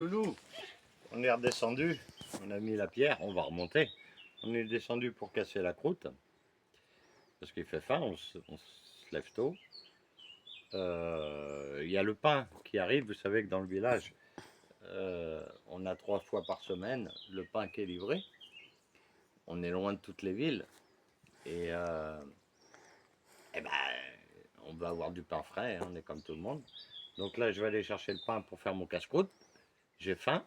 Loulou, on est redescendu, on a mis la pierre, on va remonter. On est descendu pour casser la croûte, parce qu'il fait faim, on se lève tôt. Il y a le pain qui arrive, vous savez que dans le village, on a 3 fois par semaine le pain qui est livré. On est loin de toutes les villes. Et, ben, on va avoir du pain frais, hein, on est comme tout le monde. Donc là, je vais aller chercher le pain pour faire mon casse-croûte. J'ai faim.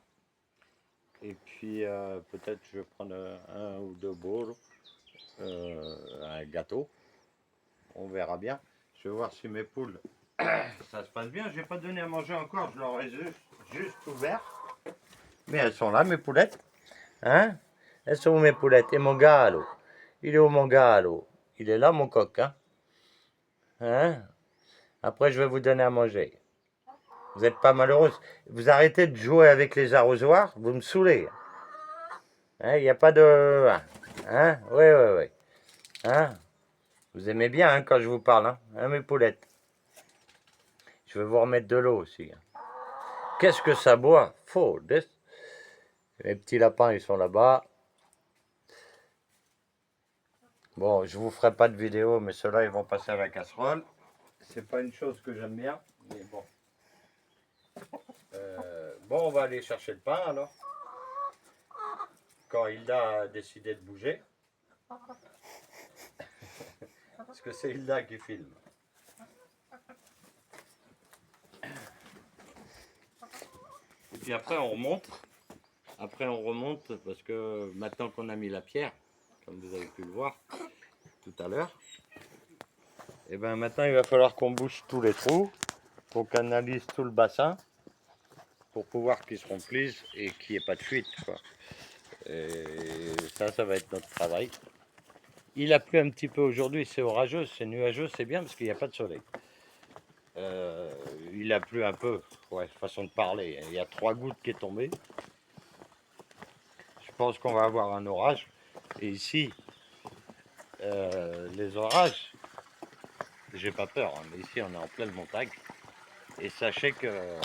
Et puis peut-être je vais prendre un ou deux bols, un gâteau. On verra bien. Je vais voir si mes poules, ça se passe bien. Je n'ai pas donné à manger encore, je leur ai juste ouvert. Mais elles sont là, mes poulettes. Hein? Elles sont où mes poulettes? Et mon galop? Il est où mon galop? Il est là, mon coq, hein? Hein? Après, je vais vous donner à manger. Vous n'êtes pas malheureuse. Vous arrêtez de jouer avec les arrosoirs, vous me saoulez. Hein? Il n'y a pas de... Hein? Oui, oui, oui. Hein? Vous aimez bien hein, quand je vous parle, hein, mes poulettes. Je vais vous remettre de l'eau aussi. Qu'est-ce que ça boit? Faux. Les petits lapins, ils sont là-bas. Bon, je vous ferai pas de vidéo, mais ceux-là, ils vont passer à la casserole. C'est pas une chose que j'aime bien, mais bon. Bon, on va aller chercher le pain alors. Quand Hilda a décidé de bouger. Parce que c'est Hilda qui filme. Et puis après, on remonte. Après, on remonte parce que maintenant qu'on a mis la pierre, comme vous avez pu le voir tout à l'heure, et bien maintenant il va falloir qu'on bouche tous les trous, qu'on canalise tout le bassin pour pouvoir qu'il se remplisse et qu'il n'y ait pas de fuite, quoi. Et ça va être notre travail. Il a plu un petit peu aujourd'hui, c'est orageux, c'est nuageux, c'est bien parce qu'il n'y a pas de soleil. Il a plu un peu, ouais, façon de parler. Il y a 3 gouttes qui est tombé. Je pense qu'on va avoir un orage. Et ici, les orages, j'ai pas peur, hein, mais ici on est en pleine montagne. Et sachez que,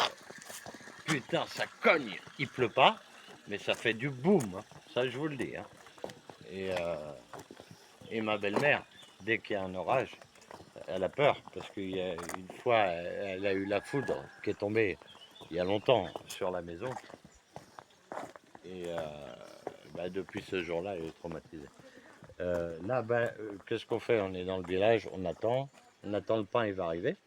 putain, ça cogne. Il pleut pas, mais ça fait du boom. Hein. Ça, je vous le dis. Hein. Et ma belle-mère, dès qu'il y a un orage, elle a peur. Parce qu'une fois, elle a eu la foudre qui est tombée il y a longtemps sur la maison. Et bah, depuis ce jour-là, elle est traumatisée. Là, ben, qu'est-ce qu'on fait? On est dans le village, on attend le pain, il va arriver.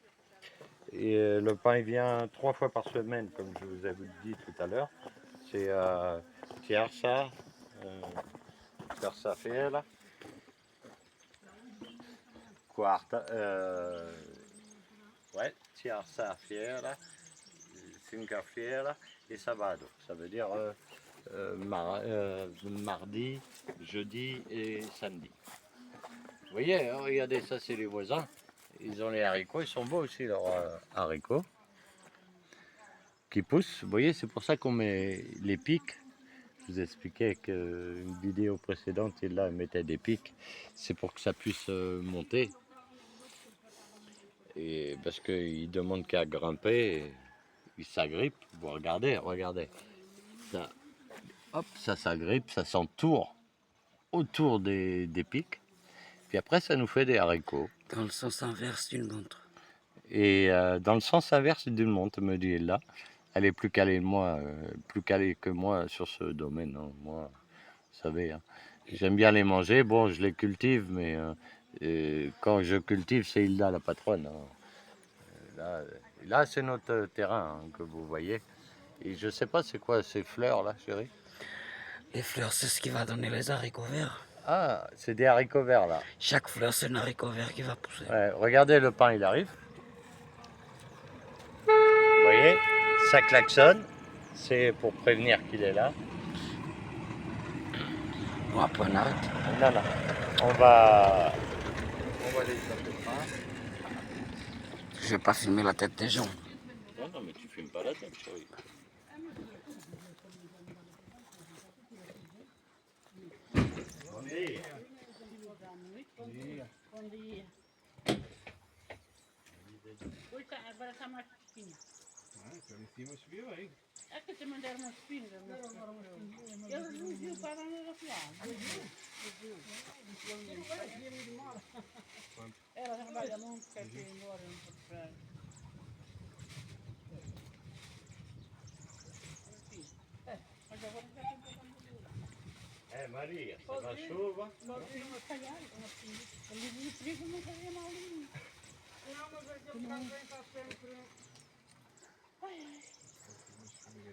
Et le pain, il vient 3 fois par semaine, comme je vous avais dit tout à l'heure. C'est Tiarsa, terça-feira, quarta, ouais, terça-feira, quinta-feira et sábado. Ça veut dire mardi, jeudi et samedi. Vous voyez, hein, regardez, ça c'est les voisins. Ils ont les haricots, ils sont beaux aussi leurs haricots qui poussent. Vous voyez, c'est pour ça qu'on met les pics. Je vous expliquais qu'une vidéo précédente, il là mettait des pics. C'est pour que ça puisse monter. Et parce qu'il ne demande qu'à grimper, il s'agrippe. Vous regardez. Ça, hop, ça s'agrippe, ça s'entoure autour des pics. Puis après, ça nous fait des haricots. Dans le sens inverse d'une montre. Et dans le sens inverse d'une montre, me dit là. Elle est plus calée que moi sur ce domaine. Hein. Moi, vous savez, hein. J'aime bien les manger. Bon, je les cultive, mais quand je cultive, c'est Hilda la patronne. Hein. Là c'est notre terrain hein, que vous voyez. Et je sais pas c'est quoi ces fleurs là, chérie. Les fleurs, c'est ce qui va donner les haricots verts. Ah, c'est des haricots verts là. Chaque fleur, c'est un haricot vert qui va pousser. Ouais, regardez le pain, il arrive. Vous voyez, ça klaxonne. C'est pour prévenir qu'il est là. Bon, après, on arrête. Non, non. On va aller chercher le pain. Je vais pas filmer la tête des gens. Non, non, mais tu filmes pas la tête, chérie. Bom dia. Bom dia. Bom dia. Oi, agora está mais fresquinha. Ah, então em cima subiu aí. É que te mandaram umas pingas. Eles não viu para nada da piada. Ela trabalha muito, quer ir embora. Mas agora já tem que botar no lugar. Maria, se na chuva. Nós tínhamos calhado, ali no trigo não fazia mal nenhum. Não, mas aquele carro vem estar sempre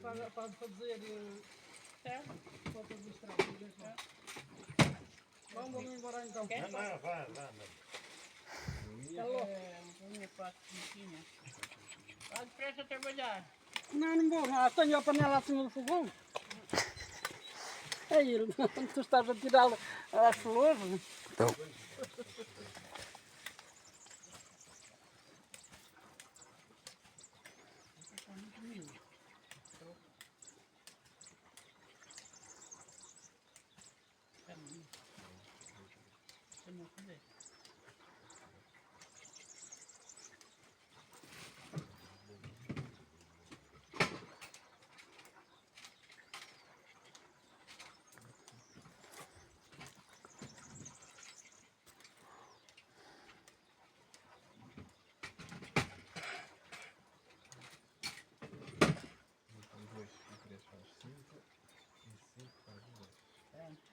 para fazer Certo? foto do estrada. Vamos embora então. Não, vai. Minha parte quentinha. Vai depressa trabalhar. Não vou. Ah, tenho a panela acima do fogão. É ele. Tu estás a tirar as flores. Então, Está muito milho. Não fazer.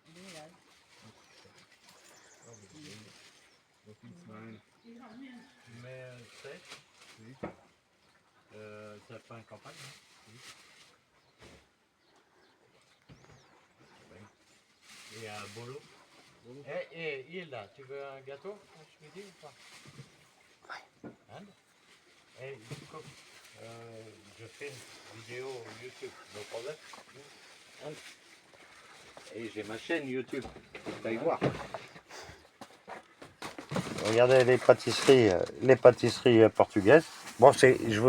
Obrigado. Mais c'est ça fait une campagne. Et à Bolo. Hilda, tu veux un gâteau ce midi ou pas? Hein? Écoute, je fais une vidéo YouTube, no problème. Hein? Et j'ai ma chaîne YouTube, tu vas y voir. Regardez les pâtisseries portugaises. Bon, je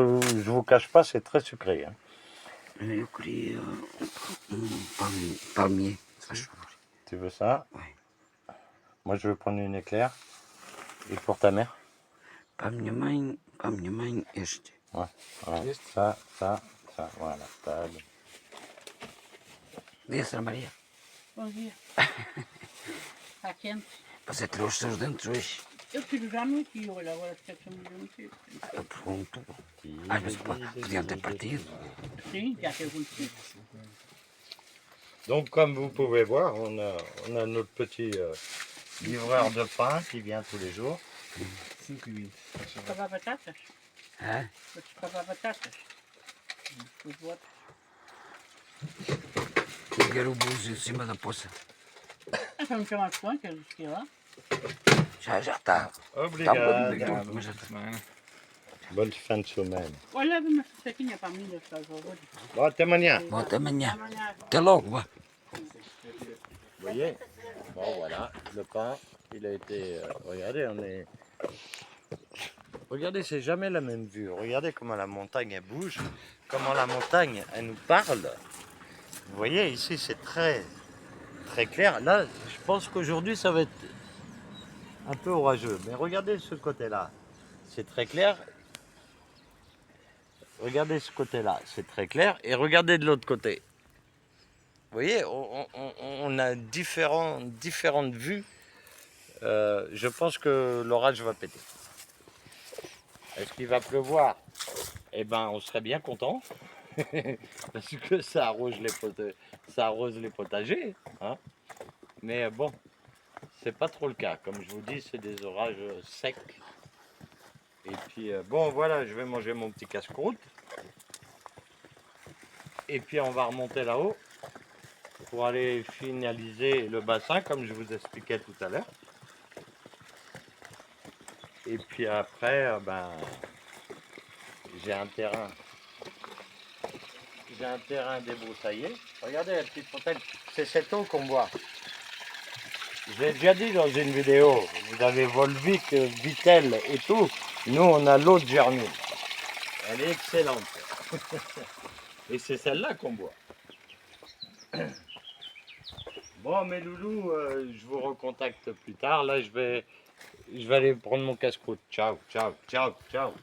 vous cache pas, c'est très sucré. Hein. eu queria palmier. Tu veux ça? Oui. Moi, je veux prendre une éclair. Et pour ta mère? Para a minha mãe este. Ouais. Ça, voilà. Tá. Dia, Sra. Maria. Bom dia. Está quente. Você tirou os seus dentes hoje? Eu tiro já no aqui, olha, agora se é que eu não tiro. Eu pergunto. Às vezes podiam ter partido. Sim, já tem acontecido. Donc, comme vous pouvez voir, on a notre petit livreur de pain qui vient tous les jours. 5,20. Descavar batatas? Hã? Vou descavar batatas. Os outros. Ligar o búzio em cima da poça. Então não chamar de fã, que eu disse lá. Já está. Obrigado. Mas já está. Bonne fin de semaine. Olha, leva uma saquinha para mim, está hoje. Bon, até amanhã. Bom, até amanhã. Amanhã. Até logo, vá. Vous voyez? Bon, voilà, le pain, il a été... regardez, Regardez, c'est jamais la même vue. Regardez comment la montagne, elle bouge. Comment la montagne, elle nous parle. Vous voyez, ici, c'est très clair. Là, je pense qu'aujourd'hui, ça va être un peu orageux. Mais regardez ce côté-là. C'est très clair. Regardez ce côté-là, c'est très clair. Et regardez de l'autre côté. Vous voyez, on a différentes vues. Je pense que l'orage va péter. Est-ce qu'il va pleuvoir? Eh ben, on serait bien content. Parce que ça arrose les potagers. Hein. Mais bon, c'est pas trop le cas. Comme je vous dis, c'est des orages secs. Et puis, bon, voilà, je vais manger mon petit casse-croûte. Et puis, on va remonter là-haut pour aller finaliser le bassin, comme je vous expliquais tout à l'heure. Et puis après, ben, j'ai un terrain débroussaillé. Regardez la petite fontaine, c'est cette eau qu'on boit. Je l'ai déjà dit dans une vidéo, vous avez Volvic, Vitel et tout. Nous, on a l'eau de Germine. Elle est excellente. Et c'est celle-là qu'on boit. Bon, mes loulous, je vous recontacte plus tard. Là, je vais aller prendre mon casse-croûte. Ciao, ciao, ciao, ciao.